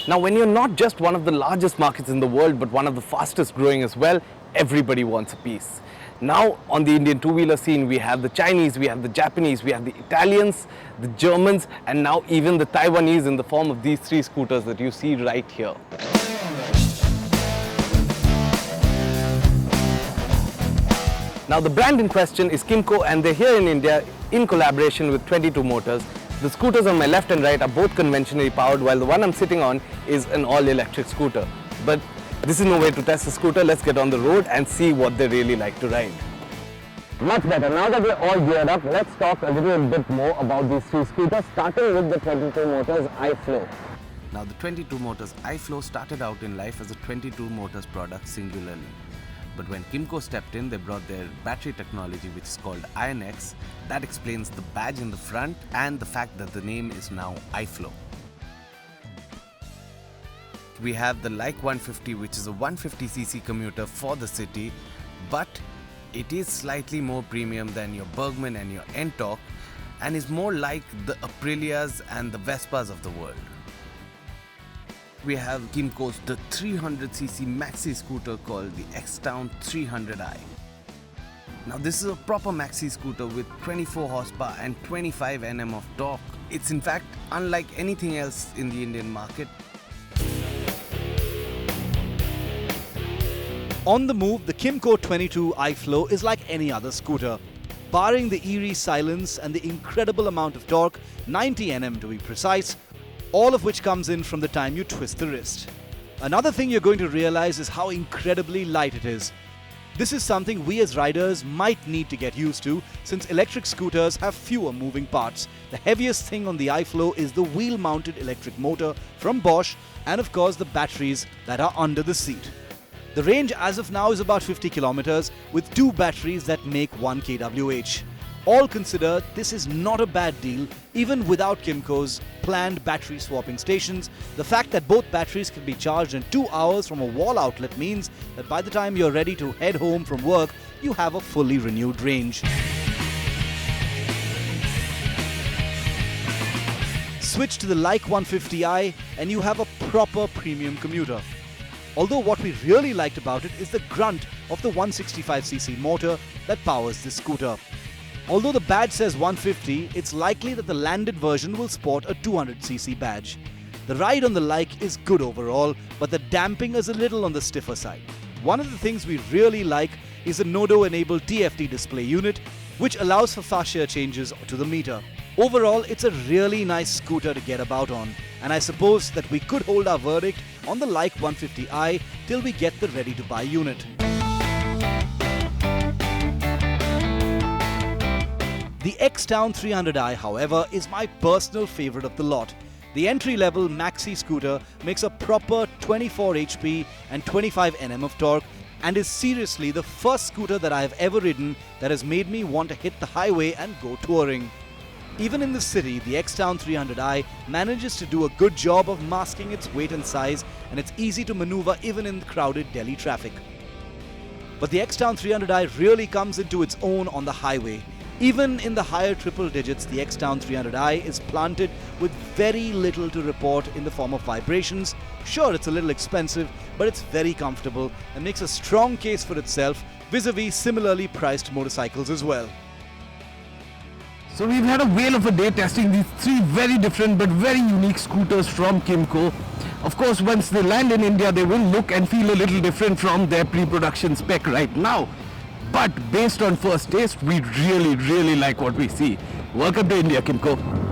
Now, when you're not just one of the largest markets in the world, but one of the fastest growing as well, everybody wants a piece. Now, on the Indian two-wheeler scene, we have the Chinese, we have the Japanese, we have the Italians, the Germans, and now even the Taiwanese in the form of these three scooters that you see right here. Now, the brand in question is Kymco, and they're here in India in collaboration with 22 Motors. The scooters on my left and right are both conventionally powered, while the one I'm sitting on is an all-electric scooter. But this is no way to test the scooter. Let's get on the road and see what they really like to ride. Much better. Now that we're all geared up, let's talk a little bit more about these three scooters, starting with the 22 Motors iFLOW. Now, the 22 Motors iFLOW started out in life as a 22 Motors product singularly. But when Kymco stepped in, they brought their battery technology, which is called INX. That explains the badge in the front and the fact that the name is now iFLOW. We have the Like 150, which is a 150cc commuter for the city, but it is slightly more premium than your Bergman and your Ntorq, and is more like the Aprilias and the Vespas of the world. We have Kymco's the 300cc maxi scooter called the X-Town 300i. Now, this is a proper maxi scooter with 24 horsepower and 25 Nm of torque. It's in fact unlike anything else in the Indian market. On the move, the Kymco 22 iFLOW is like any other scooter. Barring the eerie silence and the incredible amount of torque, 90 Nm to be precise, all of which comes in from the time you twist the wrist. Another thing you're going to realize is how incredibly light it is. This is something we as riders might need to get used to, since electric scooters have fewer moving parts. The heaviest thing on the iFLOW is the wheel-mounted electric motor from Bosch, and of course the batteries that are under the seat. The range as of now is about 50 kilometers with two batteries that make 1 kWh. All considered, this is not a bad deal, even without Kymco's planned battery swapping stations. The fact that both batteries can be charged in 2 hours from a wall outlet means that by the time you're ready to head home from work, you have a fully renewed range. Switch to the Like 150i and you have a proper premium commuter. Although what we really liked about it is the grunt of the 165cc motor that powers this scooter. Although the badge says 150, it's likely that the landed version will sport a 200cc badge. The ride on the Like is good overall, but the damping is a little on the stiffer side. One of the things we really like is the Nodo-enabled TFT display unit, which allows for fascia changes to the meter. Overall, it's a really nice scooter to get about on, and I suppose that we could hold our verdict on the Like 150i till we get the ready-to-buy unit. The X-Town 300i, however, is my personal favorite of the lot. The entry-level maxi scooter makes a proper 24 HP and 25 Nm of torque and is seriously the first scooter that I have ever ridden that has made me want to hit the highway and go touring. Even in the city, the X-Town 300i manages to do a good job of masking its weight and size, and it's easy to maneuver even in crowded Delhi traffic. But the X-Town 300i really comes into its own on the highway. Even in the higher triple digits, the X-Town 300i is planted with very little to report in the form of vibrations. Sure, it's a little expensive, but it's very comfortable and makes a strong case for itself vis-a-vis similarly priced motorcycles as well. So we've had a whale of a day testing these three very different but very unique scooters from Kymco. Of course, once they land in India, they will look and feel a little different from their pre-production spec right now. But based on first taste, we really like what we see. Welcome to India, Kymco.